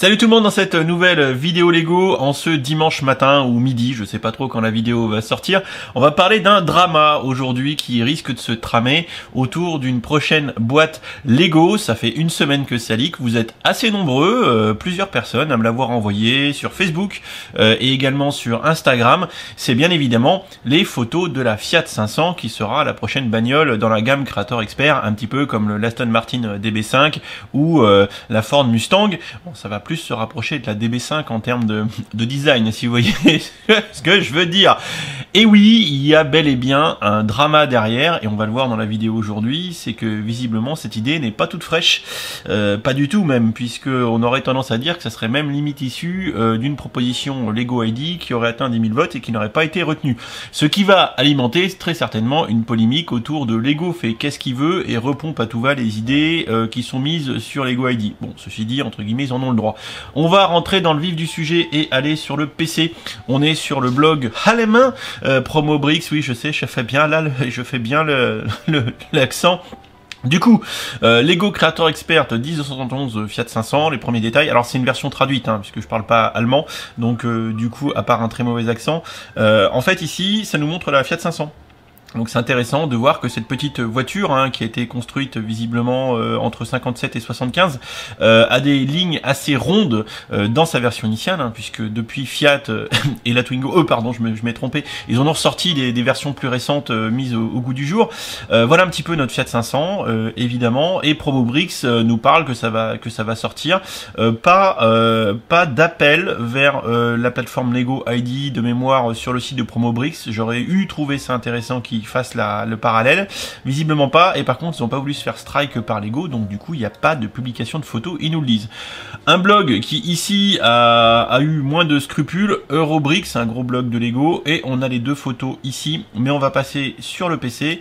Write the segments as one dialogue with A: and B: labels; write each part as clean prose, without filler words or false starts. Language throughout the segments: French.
A: Salut tout le monde dans cette nouvelle vidéo Lego en ce dimanche matin ou midi, je sais pas trop quand la vidéo va sortir. On va parler d'un drama aujourd'hui qui risque de se tramer autour d'une prochaine boîte Lego. Ça fait une semaine que ça leak, vous êtes assez nombreux, plusieurs personnes à me l'avoir envoyé sur Facebook et également sur Instagram. C'est bien évidemment les photos de la Fiat 500 qui sera la prochaine bagnole dans la gamme Creator Expert, un petit peu comme le l'Aston Martin DB5 ou la Ford Mustang. Bon, ça va plus se rapprocher de la DB5 en termes de design, si vous voyez ce que je veux dire. Et oui, il y a bel et bien un drama derrière, et on va le voir dans la vidéo aujourd'hui, c'est que visiblement cette idée n'est pas toute fraîche, pas du tout même, puisque on aurait tendance à dire que ça serait même limite issu d'une proposition Lego ID qui aurait atteint 10 000 votes et qui n'aurait pas été retenue. Ce qui va alimenter très certainement une polémique autour de Lego fait qu'est-ce qu'il veut et repompe à tout va les idées qui sont mises sur Lego ID. Bon, ceci dit, entre guillemets, ils en ont le droit. On va rentrer dans le vif du sujet et aller sur le PC. On est sur le blog Allemagne, Promobrix, oui je sais, je fais bien l'accent. Du coup, Lego Creator Expert 10271 Fiat 500, les premiers détails. Alors c'est une version traduite, puisque je parle pas allemand, donc du coup, à part un très mauvais accent, en fait ici, ça nous montre la Fiat 500. Donc c'est intéressant de voir que cette petite voiture qui a été construite visiblement entre 57 et 75 a des lignes assez rondes dans sa version initiale, puisque depuis Fiat et la Twingo, pardon, je m'ai trompé, ils en ont ressorti des versions plus récentes mises au goût du jour. Voilà un petit peu notre Fiat 500 évidemment, et Promobrix nous parle que ça va sortir, pas d'appel vers la plateforme Lego ID de mémoire sur le site de Promobrix. J'aurais trouvé ça intéressant qu'ils fassent le parallèle, visiblement pas, et par contre ils n'ont pas voulu se faire strike par Lego, donc du coup il n'y a pas de publication de photos, ils nous le disent. Un blog qui ici a eu moins de scrupules, Eurobrix, un gros blog de Lego, et on a les deux photos ici, mais on va passer sur le PC,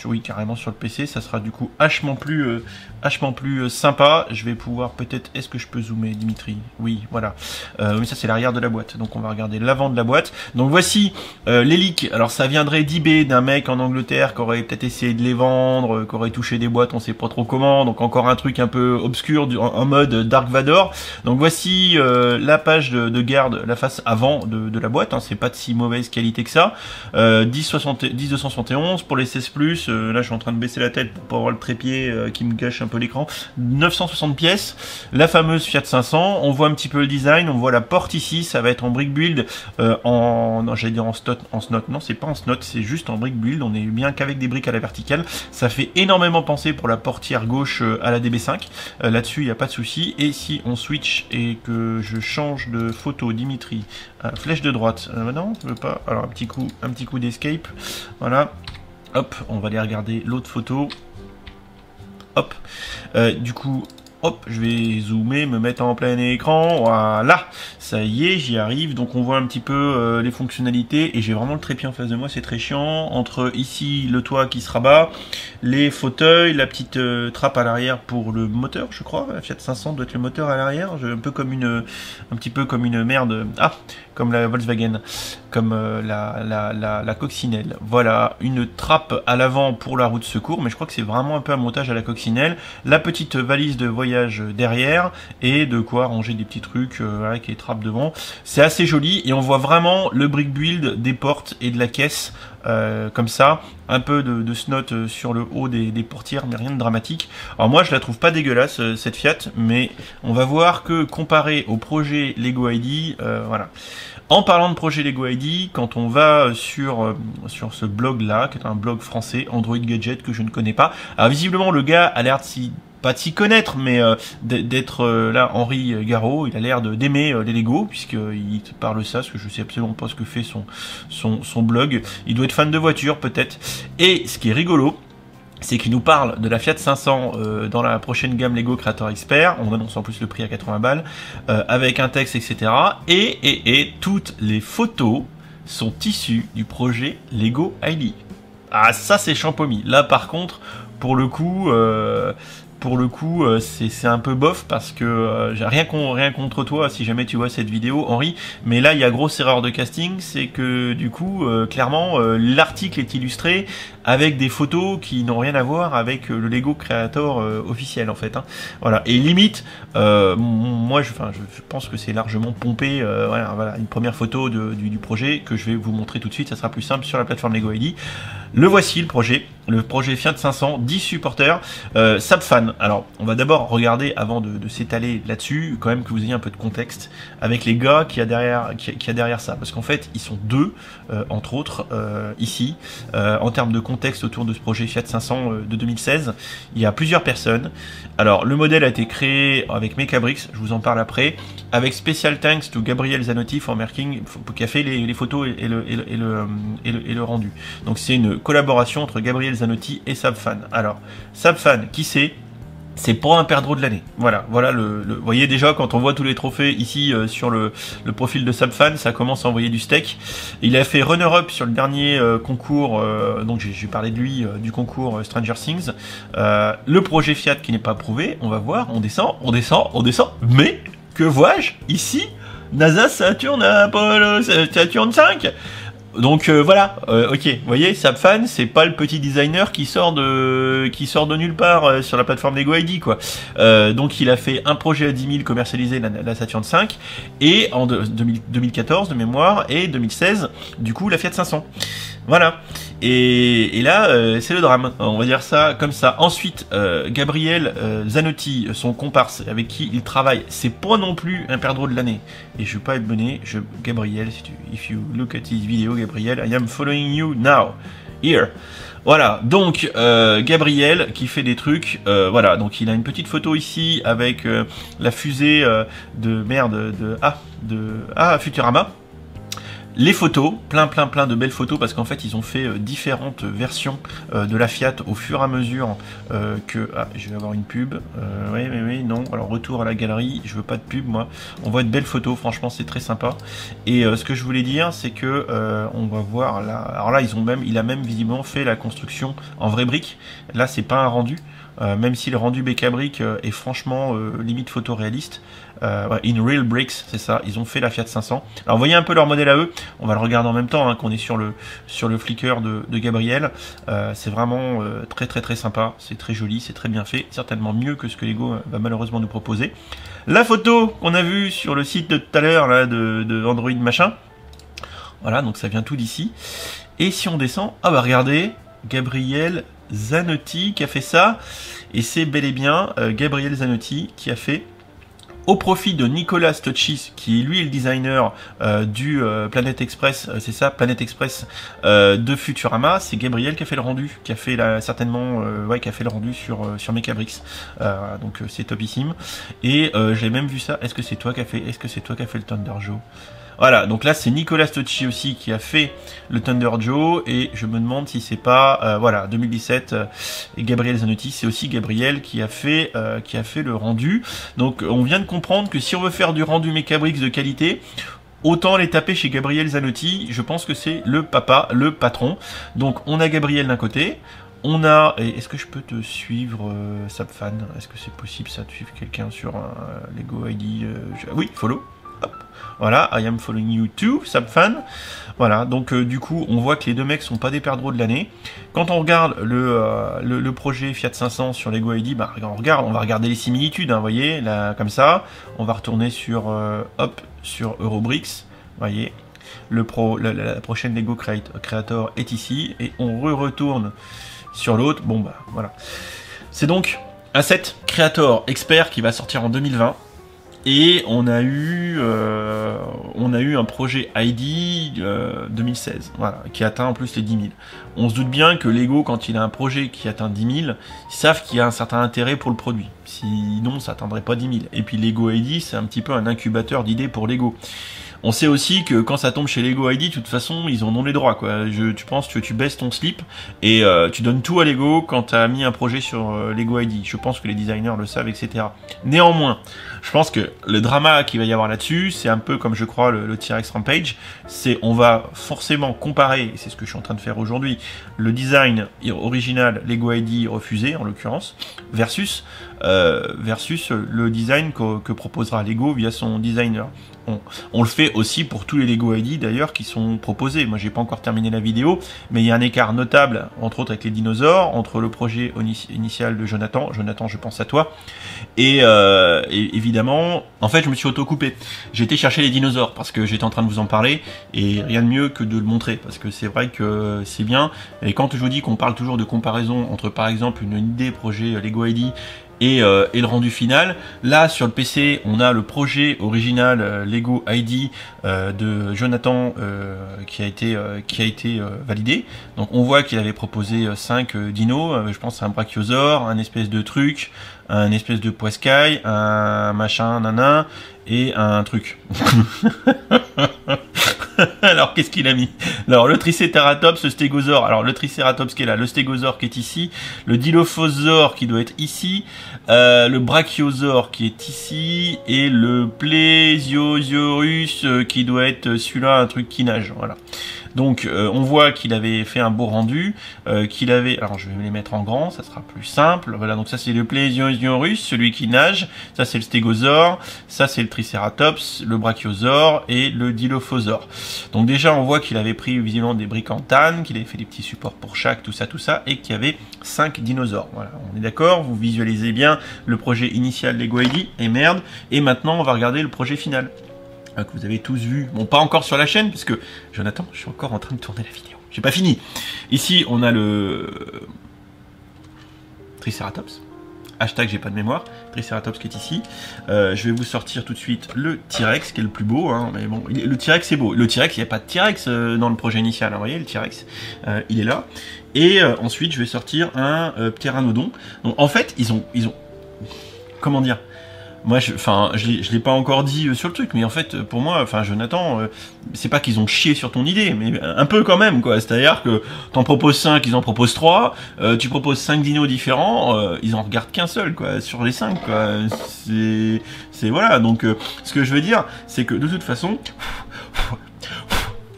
A: oui carrément sur le PC, ça sera du coup vachement plus sympa. Je vais pouvoir peut-être, est-ce que je peux zoomer Dimitri? Oui, voilà, mais ça c'est l'arrière de la boîte, donc on va regarder l'avant de la boîte. Donc voici les leaks. Alors ça viendrait d'eBay, d'un mec en Angleterre qui aurait peut-être essayé de les vendre, qui aurait touché des boîtes, on sait pas trop comment, donc encore un truc un peu obscur en mode Dark Vador. Donc voici la page de garde, la face avant de la boîte, c'est pas de si mauvaise qualité que ça. 10271 pour les 16+, là je suis en train de baisser la tête pour pas avoir le trépied qui me gâche un peu l'écran. 960 pièces, la fameuse Fiat 500, on voit un petit peu le design, on voit la porte ici, ça va être en brick build, j'allais dire en snot, non c'est pas en snot, c'est juste en brick build, on est bien qu'avec des briques à la verticale. Ça fait énormément penser pour la portière gauche à la DB5, là-dessus il n'y a pas de souci. Et si on switch et que je change de photo, Dimitri, flèche de droite, non je veux pas, alors un petit coup d'escape, voilà, hop, on va aller regarder l'autre photo, hop, du coup hop, je vais zoomer, me mettre en plein écran, voilà, ça y est, j'y arrive. Donc on voit un petit peu les fonctionnalités, et j'ai vraiment le trépied en face de moi, c'est très chiant, entre ici le toit qui se rabat, les fauteuils, la petite trappe à l'arrière pour le moteur, je crois, la Fiat 500 doit être le moteur à l'arrière, un petit peu comme une merde, comme la Volkswagen, comme la coccinelle. Voilà, une trappe à l'avant pour la roue de secours, mais je crois que c'est vraiment un peu un montage à la coccinelle. La petite valise de voyage derrière, et de quoi ranger des petits trucs avec les trappes devant. C'est assez joli, et on voit vraiment le brick build des portes et de la caisse, comme ça, un peu de snot sur le haut des portières, mais rien de dramatique. Alors moi je la trouve pas dégueulasse cette Fiat, mais on va voir que comparé au projet Lego ID, voilà. En parlant de projet Lego ID, quand on va sur ce blog là, qui est un blog français, Android Gadget, que je ne connais pas, alors visiblement le gars a l'air pas de s'y connaître, mais d'être là, Henri Garot, il a l'air d'aimer les Lego, puisqu'il parle ça, parce que je sais absolument pas ce que fait son blog. Il doit être fan de voitures, peut-être. Et ce qui est rigolo, c'est qu'il nous parle de la Fiat 500 dans la prochaine gamme Lego Creator Expert. On annonce en plus le prix à 80 balles, avec un texte, etc. Et toutes les photos sont issues du projet Lego ID. Ah, ça c'est champomis. Là par contre, pour le coup, pour le coup, c'est un peu bof parce que j'ai rien contre toi si jamais tu vois cette vidéo, Henri. Mais là, il y a grosse erreur de casting, c'est que du coup, clairement, l'article est illustré avec des photos qui n'ont rien à voir avec le Lego Creator officiel en fait. Hein. Voilà. Et limite, moi, je pense que c'est largement pompé. Voilà, une première photo du projet que je vais vous montrer tout de suite. Ça sera plus simple sur la plateforme Lego ID. Le voici le projet Fiat 500, 10 supporters, Sabfan. Alors, on va d'abord regarder avant de s'étaler là-dessus, quand même que vous ayez un peu de contexte avec les gars qui a derrière ça, parce qu'en fait, ils sont deux, entre autres, ici, en termes de contexte autour de ce projet Fiat 500 de 2016. Il y a plusieurs personnes. Alors, le modèle a été créé avec Mechabricks, je vous en parle après, avec Special Thanks to Gabriel Zanotti for Making, qui a fait les photos et le rendu. Donc, c'est une collaboration entre Gabriel Zanotti et Sabfan. Alors, Sabfan, qui c'est pas un perdreau de l'année. Voilà, vous voyez déjà quand on voit tous les trophées ici sur le profil de Sabfan, ça commence à envoyer du steak. Il a fait runner-up sur le dernier concours, donc j'ai parlé de lui, du concours Stranger Things. Le projet Fiat qui n'est pas approuvé, on va voir, on descend, mais que vois-je ici? NASA Saturn Apollo Saturn 5. Donc voilà, ok, vous voyez, Sabfan, c'est pas le petit designer qui sort de nulle part sur la plateforme Lego ID, quoi. Donc il a fait un projet à 10 000 commercialisé, la Saturn 5, et en 2014 de mémoire, et 2016, du coup, la Fiat 500. Voilà. Et là, c'est le drame. On va dire ça comme ça. Ensuite, Gabriel Zanotti, son comparse avec qui il travaille, c'est pas non plus un perdreau de l'année. Et je vais pas être bonné. Gabriel, if you look at his video, Gabriel, I am following you now. Here. Voilà, donc Gabriel qui fait des trucs, voilà, donc il a une petite photo ici avec la fusée de Futurama. Les photos, plein de belles photos, parce qu'en fait ils ont fait différentes versions de la Fiat au fur et à mesure que... Ah, je vais avoir une pub. Oui, non. Alors retour à la galerie, je veux pas de pub moi. On voit de belles photos, franchement c'est très sympa. Et ce que je voulais dire, c'est que on va voir là... Alors là, il a même visiblement fait la construction en vraie brique. Là, c'est pas un rendu. Même si le rendu Mechabricks est franchement limite photoréaliste. In real bricks, c'est ça, ils ont fait la Fiat 500. Alors vous voyez un peu leur modèle à eux, on va le regarder en même temps, hein, qu'on est sur le Flickr de Gabriel. C'est vraiment très sympa, c'est très joli, c'est très bien fait, certainement mieux que ce que Lego va malheureusement nous proposer. La photo qu'on a vue sur le site de tout à l'heure, là, de Android machin, voilà, donc ça vient tout d'ici. Et si on descend, ah bah regardez, Gabriel Zanotti qui a fait ça, et c'est bel et bien Gabriel Zanotti qui a fait, au profit de Nicolas Stochis, qui est lui le designer du Planet Express, c'est ça, Planet Express de Futurama, c'est Gabriel qui a fait le rendu, qui a fait certainement, qui a fait le rendu sur Mechabricks. Donc c'est topissime. Et j'ai même vu ça. Est-ce que c'est toi qui a fait le Thunder Joe? Voilà, donc là c'est Nicolas Stochis aussi qui a fait le Thunder Joe, et je me demande si c'est pas, voilà, 2017, et Gabriel Zanotti, c'est aussi Gabriel qui a fait le rendu. Donc on vient de comprendre que si on veut faire du rendu Mechabricks de qualité, autant les taper chez Gabriel Zanotti. Je pense que c'est le papa, le patron. Donc on a Gabriel d'un côté, on a... Est-ce que je peux te suivre, Sabfan? Est-ce que c'est possible ça, de suivre quelqu'un sur Lego ID? Oui, follow. Hop. Voilà, I am following you too, Sabfan. Voilà, donc du coup, on voit que les deux mecs sont pas des perdreaux de l'année. Quand on regarde le projet Fiat 500 sur Lego ID, bah, on va regarder les similitudes, hein, vous voyez, là, comme ça. On va retourner sur Eurobricks, vous voyez. La prochaine Lego Creator est ici, et on retourne sur l'autre. Bon, bah, voilà. C'est donc un set Creator Expert qui va sortir en 2020. Et on a eu un projet ID 2016, voilà, qui atteint en plus les 10 000. On se doute bien que Lego, quand il a un projet qui atteint 10 000, ils savent qu'il y a un certain intérêt pour le produit. Sinon, ça atteindrait pas 10 000. Et puis Lego ID, c'est un petit peu un incubateur d'idées pour Lego. On sait aussi que quand ça tombe chez Lego ID, de toute façon, ils en ont les droits, quoi. Tu penses que tu baisses ton slip et tu donnes tout à Lego quand tu as mis un projet sur Lego ID. Je pense que les designers le savent, etc. Néanmoins, je pense que le drama qu'il va y avoir là-dessus, c'est un peu comme je crois le T-Rex Rampage, c'est on va forcément comparer, et c'est ce que je suis en train de faire aujourd'hui, le design original Lego ID refusé en l'occurrence, versus le design que proposera Lego via son designer. On le fait aussi pour tous les Lego ID d'ailleurs qui sont proposés. Moi j'ai pas encore terminé la vidéo, mais il y a un écart notable, entre autres avec les dinosaures, entre le projet initial de Jonathan, je pense à toi, et évidemment, en fait je me suis auto-coupé. J'ai été chercher les dinosaures parce que j'étais en train de vous en parler, et rien de mieux que de le montrer, parce que c'est vrai que c'est bien, et quand je vous dis qu'on parle toujours de comparaison entre par exemple une idée projet Lego ID et le rendu final. Là sur le PC on a le projet original Lego ID de Jonathan qui a été validé. Donc on voit qu'il avait proposé 5 dinos, je pense à un brachiosaure, un espèce de truc, un espèce de poiscaille, un machin nanan et un truc. Alors qu'est-ce qu'il a mis? Alors le Triceratops, le Stégosaure, alors le Triceratops qui est là, le Stégosaure qui est ici, le Dilophosaure qui doit être ici, le Brachiosaure qui est ici, et le Plesiosaurus qui doit être celui-là, un truc qui nage, voilà. Donc on voit qu'il avait fait un beau rendu, qu'il avait... Alors je vais me les mettre en grand, ça sera plus simple. Voilà, donc ça c'est le Plesiosaurus, celui qui nage, ça c'est le Stégosaure, ça c'est le Triceratops, le Brachiosaure et le Dilophosaure. Donc déjà on voit qu'il avait pris visiblement des briques en tanne, qu'il avait fait des petits supports pour chaque, tout ça, et qu'il y avait 5 dinosaures. Voilà, on est d'accord, vous visualisez bien le projet initial Lego ID, et merde, et maintenant on va regarder le projet final. Que vous avez tous vu, bon pas encore sur la chaîne, parce que Jonathan, je suis encore en train de tourner la vidéo, j'ai pas fini. Ici on a le Triceratops, hashtag j'ai pas de mémoire, Triceratops qui est ici. Je vais vous sortir tout de suite le T-Rex qui est le plus beau, hein, mais bon, le T-Rex c'est beau. Le T-Rex, il n'y a pas de T-Rex dans le projet initial, hein, vous voyez, le T-Rex, il est là. Et ensuite je vais sortir un Pteranodon. Donc en fait, ils ont comment dire, moi, je l'ai pas encore dit sur le truc, mais en fait, pour moi, Jonathan, c'est pas qu'ils ont chié sur ton idée, mais un peu quand même, quoi. C'est-à-dire que t'en proposes 5, ils en proposent 3, tu proposes 5 dinos différents, ils en regardent qu'un seul, quoi, sur les 5, quoi. C'est voilà, donc, ce que je veux dire, c'est que de toute façon,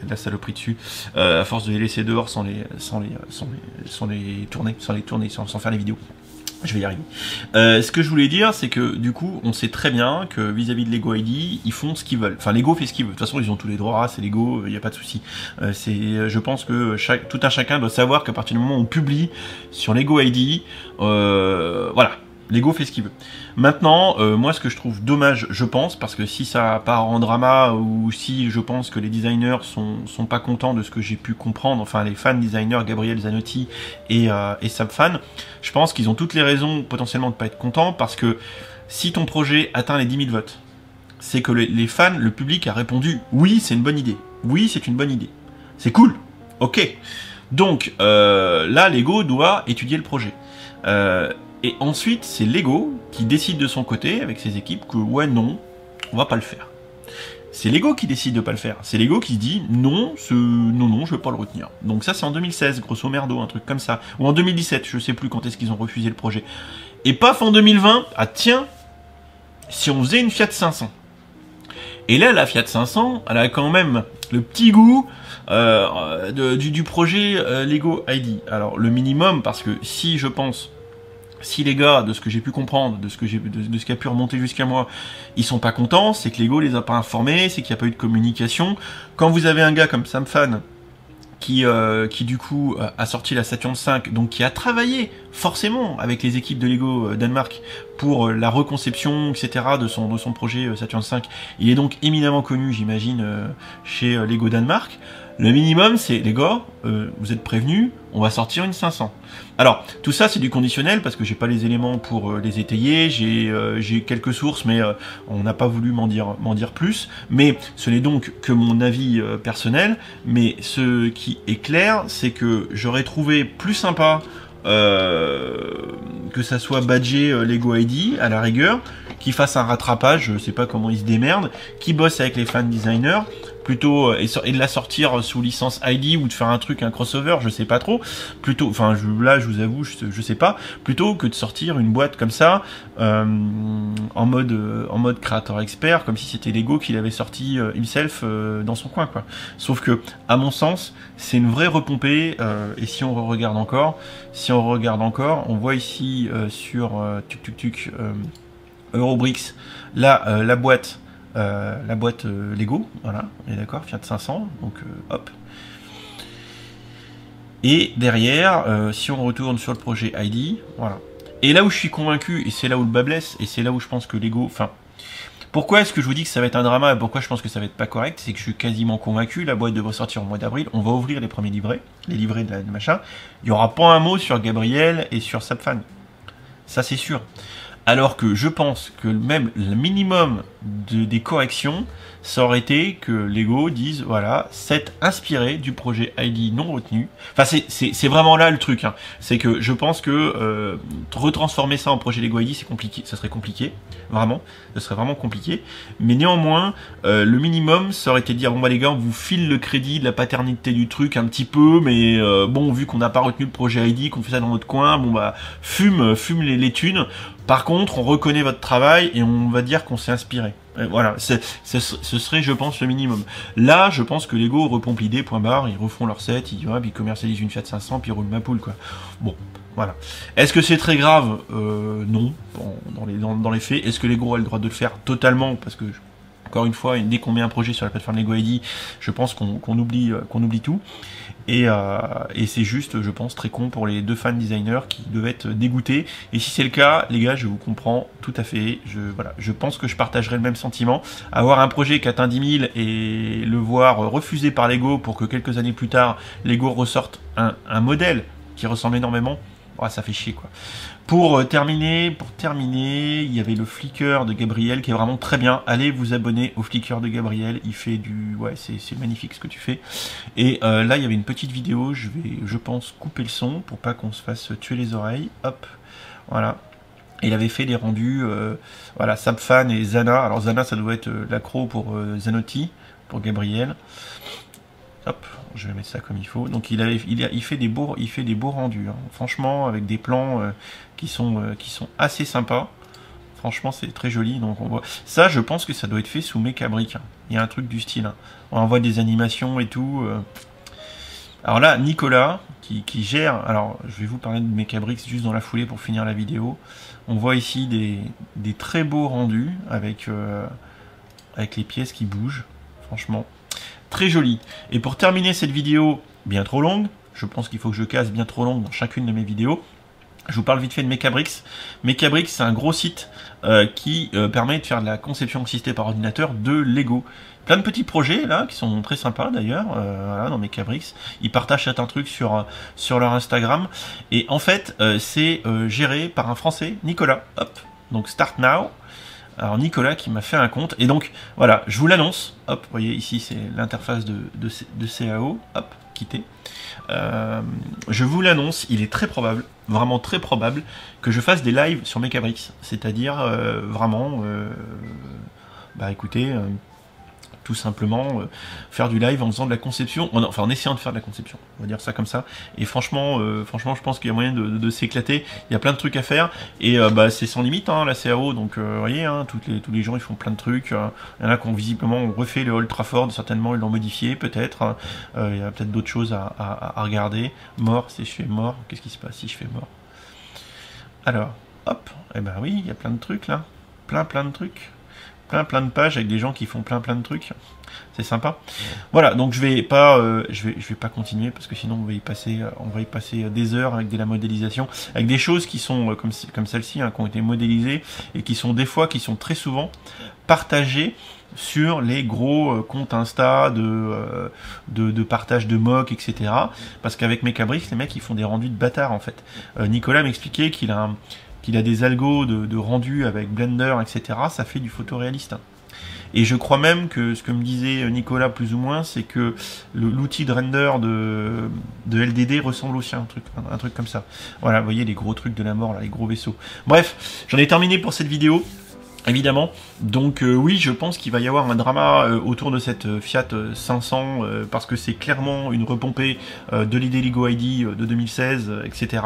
A: la saloperie dessus, à force de les laisser dehors sans les tourner, sans faire les vidéos. Je vais y arriver. Ce que je voulais dire, c'est que du coup, on sait très bien que vis-à-vis de Lego ID, ils font ce qu'ils veulent. Enfin, Lego fait ce qu'il veut. De toute façon, ils ont tous les droits, c'est Lego, il n'y a pas de souci. Je pense que tout un chacun doit savoir qu'à partir du moment où on publie sur Lego ID, voilà. Lego fait ce qu'il veut. Maintenant, moi ce que je trouve dommage, je pense, parce que si ça part en drama, ou si je pense que les designers sont pas contents de ce que j'ai pu comprendre, enfin les fans designers, Gabriel Zanotti et Sabfan, je pense qu'ils ont toutes les raisons potentiellement de pas être contents, parce que si ton projet atteint les 10 000 votes, c'est que les fans, le public a répondu « Oui, c'est une bonne idée. Oui, c'est une bonne idée. C'est cool. Ok. » Donc, là, Lego doit étudier le projet. Et ensuite, c'est Lego qui décide de son côté, avec ses équipes, que ouais, non, on va pas le faire. C'est Lego qui décide de pas le faire. C'est Lego qui se dit non, non, je vais pas le retenir. Donc ça, c'est en 2016, grosso merdo, un truc comme ça. Ou en 2017, je sais plus quand est-ce qu'ils ont refusé le projet. Et paf, en 2020, ah tiens, si on faisait une Fiat 500. Et là, la Fiat 500, elle a quand même le petit goût du projet Lego ID. Alors, le minimum, parce que si je pense... Si les gars, de ce que j'ai pu comprendre, de ce qui a pu remonter jusqu'à moi, ils sont pas contents, c'est que Lego les a pas informés, c'est qu'il n'y a pas eu de communication. Quand vous avez un gars comme Sam Fan, qui du coup a sorti la Saturn V, donc qui a travaillé forcément avec les équipes de Lego Danemark pour la reconception, etc. de son projet Saturn V, il est donc éminemment connu, j'imagine, chez Lego Danemark. Le minimum, c'est, les gars, vous êtes prévenus, on va sortir une 500. Alors, tout ça, c'est du conditionnel, parce que j'ai pas les éléments pour les étayer, j'ai quelques sources, mais on n'a pas voulu m'en dire plus. Mais ce n'est donc que mon avis personnel, mais ce qui est clair, c'est que j'aurais trouvé plus sympa que ça soit badgé Lego ID à la rigueur, qui fasse un rattrapage, je sais pas comment ils se démerdent, qui bosse avec les fan designers, plutôt et de la sortir sous licence ID ou de faire un truc, un crossover, je sais pas trop, plutôt, enfin là je vous avoue, je sais pas, plutôt que de sortir une boîte comme ça en mode créateur expert, comme si c'était Lego qui l'avait sorti himself dans son coin, quoi. Sauf que, à mon sens, c'est une vraie repompée, et si on regarde encore, on voit ici sur Eurobricks la boîte. Lego, voilà, on est d'accord, Fiat 500, donc hop. Et derrière, si on retourne sur le projet ID, voilà. Et là où je suis convaincu, et c'est là où le bas blesse, et c'est là où je pense que Lego, enfin, pourquoi est-ce que je vous dis que ça va être un drama, et pourquoi je pense que ça va être pas correct, c'est que je suis quasiment convaincu, la boîte devrait sortir au mois d'avril, on va ouvrir les premiers livrets, les livrets de machin, il y aura pas un mot sur Gabriel et sur Sapfan. Ça c'est sûr. Alors que je pense que même le minimum des corrections, ça aurait été que Lego dise, voilà, c'est inspiré du projet ID non retenu. Enfin, c'est vraiment là le truc. Hein. C'est que je pense que retransformer ça en projet Lego ID, c'est compliqué. Ça serait compliqué, vraiment. Ça serait vraiment compliqué. Mais néanmoins, le minimum, ça aurait été de dire, bon bah les gars, on vous file le crédit de la paternité du truc un petit peu, mais bon, vu qu'on n'a pas retenu le projet ID, qu'on fait ça dans notre coin, bon bah, fume les thunes. Par contre, on reconnaît votre travail et on va dire qu'on s'est inspiré. Et voilà, ce serait, je pense, le minimum. Là, je pense que Lego repompe l'idée, point barre, ils refont leur set, ils commercialisent une Fiat 500, puis ils roulent ma poule, quoi. Bon, voilà. Est-ce que c'est très grave? Non, dans les faits. Est-ce que Lego a le droit de le faire? Totalement, parce que, encore une fois, dès qu'on met un projet sur la plateforme Lego ID, je pense qu'on oublie tout. Et c'est juste, je pense, très con pour les deux fan designers qui devaient être dégoûtés. Et si c'est le cas, les gars, je vous comprends tout à fait. Je pense que je partagerai le même sentiment. Avoir un projet qui atteint 10 000 et le voir refusé par Lego pour que quelques années plus tard, Lego ressorte un modèle qui ressemble énormément, ça fait chier, quoi. Pour terminer, il y avait le Flickr de Gabriel qui est vraiment très bien. Allez vous abonner au Flickr de Gabriel. Il fait c'est magnifique ce que tu fais. Et là, il y avait une petite vidéo. Je vais, je pense, couper le son pour pas qu'on se fasse tuer les oreilles. Hop, voilà. Il avait fait des rendus, voilà, Sapfan et Zana. Alors Zana, ça doit être l'accro pour Zanotti, pour Gabriel. Hop, je vais mettre ça comme il faut. Donc il fait des beaux rendus, hein. Franchement, avec des plans qui sont assez sympas. Franchement, c'est très joli. Donc on voit ça. Je pense que ça doit être fait sous Mecabrick, hein. Il y a un truc du style, hein. On voit des animations et tout. Alors là, Nicolas qui gère. Alors, je vais vous parler de Mecabrick juste dans la foulée pour finir la vidéo. On voit ici des très beaux rendus avec les pièces qui bougent. Franchement. Très joli. Et pour terminer cette vidéo bien trop longue, je pense qu'il faut que je casse bien trop longue dans chacune de mes vidéos, je vous parle vite fait de Mecabricks. Mecabricks, c'est un gros site qui permet de faire de la conception assistée par ordinateur de Lego. Plein de petits projets là qui sont très sympas d'ailleurs, voilà, dans Mecabricks. Ils partagent certains trucs sur leur Instagram. Et en fait, c'est géré par un Français, Nicolas. Hop, donc Start Now. Alors Nicolas qui m'a fait un compte, et donc voilà, je vous l'annonce, hop, vous voyez ici c'est l'interface de CAO, hop, quitter. Je vous l'annonce, il est très probable, vraiment très probable, que je fasse des lives sur Mecabricks, c'est-à-dire vraiment, bah écoutez, tout simplement faire du live en faisant de la conception, enfin en essayant de faire de la conception, on va dire ça comme ça. Et franchement, je pense qu'il y a moyen de s'éclater. Il y a plein de trucs à faire et bah c'est sans limite, hein, la CAO. Donc vous voyez, hein, tous les gens ils font plein de trucs. Il y en a qui ont visiblement refait le Old Trafford, certainement ils l'ont modifié peut-être. Il y a peut-être d'autres choses à regarder. Mort, si je fais mort, qu'est-ce qui se passe si je fais mort? Alors, hop, et ben oui, il y a plein de trucs là, plein de trucs. Plein de pages avec des gens qui font plein de trucs, c'est sympa. Voilà, donc je vais pas continuer parce que sinon on va y passer des heures avec de la modélisation, avec des choses qui sont comme celle-ci, hein, qui ont été modélisées et qui sont très souvent partagées sur les gros comptes Insta de partage de mock, etc. Parce qu'avec Mecabricks, les mecs ils font des rendus de bâtards en fait. Nicolas m'expliquait qu'il a des algos de rendu avec Blender, etc. Ça fait du photoréaliste. Et je crois même que ce que me disait Nicolas plus ou moins, c'est que l'outil de render de LDD ressemble aussi à un truc comme ça. Voilà, vous voyez les gros trucs de la mort, là, les gros vaisseaux. Bref, j'en ai terminé pour cette vidéo. Évidemment, donc oui, je pense qu'il va y avoir un drama autour de cette Fiat 500 parce que c'est clairement une repompée de l'idée Lego ID de 2016, etc.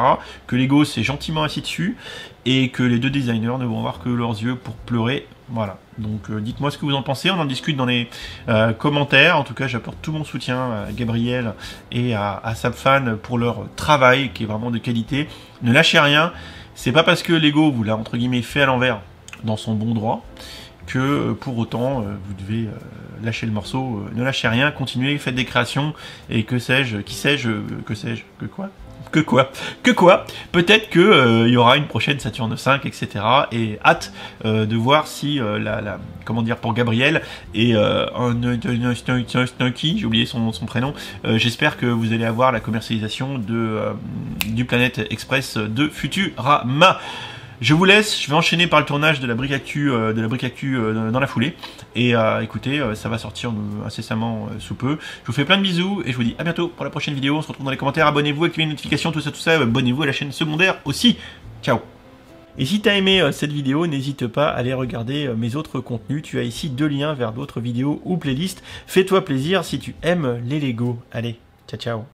A: Que Lego s'est gentiment assis dessus et que les deux designers ne vont avoir que leurs yeux pour pleurer. Voilà, donc dites-moi ce que vous en pensez, on en discute dans les commentaires. En tout cas, j'apporte tout mon soutien à Gabriel et à Sabfan pour leur travail qui est vraiment de qualité. Ne lâchez rien, c'est pas parce que Lego vous l'a entre guillemets fait à l'envers dans son bon droit, que pour autant vous devez lâcher le morceau, ne lâchez rien, continuez, faites des créations, et que sais-je, que quoi, peut-être que y aura une prochaine Saturne 5, etc. Et hâte de voir si comment dire, pour Gabriel et j'ai oublié son prénom, j'espère que vous allez avoir la commercialisation du Planète Express de Futurama. Je vous laisse, je vais enchaîner par le tournage de la brique actu, dans la foulée. Et écoutez, ça va sortir incessamment sous peu. Je vous fais plein de bisous et je vous dis à bientôt pour la prochaine vidéo. On se retrouve dans les commentaires, abonnez-vous, activez les notifications, tout ça. Abonnez-vous à la chaîne secondaire aussi. Ciao. Et si t'as aimé cette vidéo, n'hésite pas à aller regarder mes autres contenus. Tu as ici 2 liens vers d'autres vidéos ou playlists. Fais-toi plaisir si tu aimes les Lego. Allez, ciao.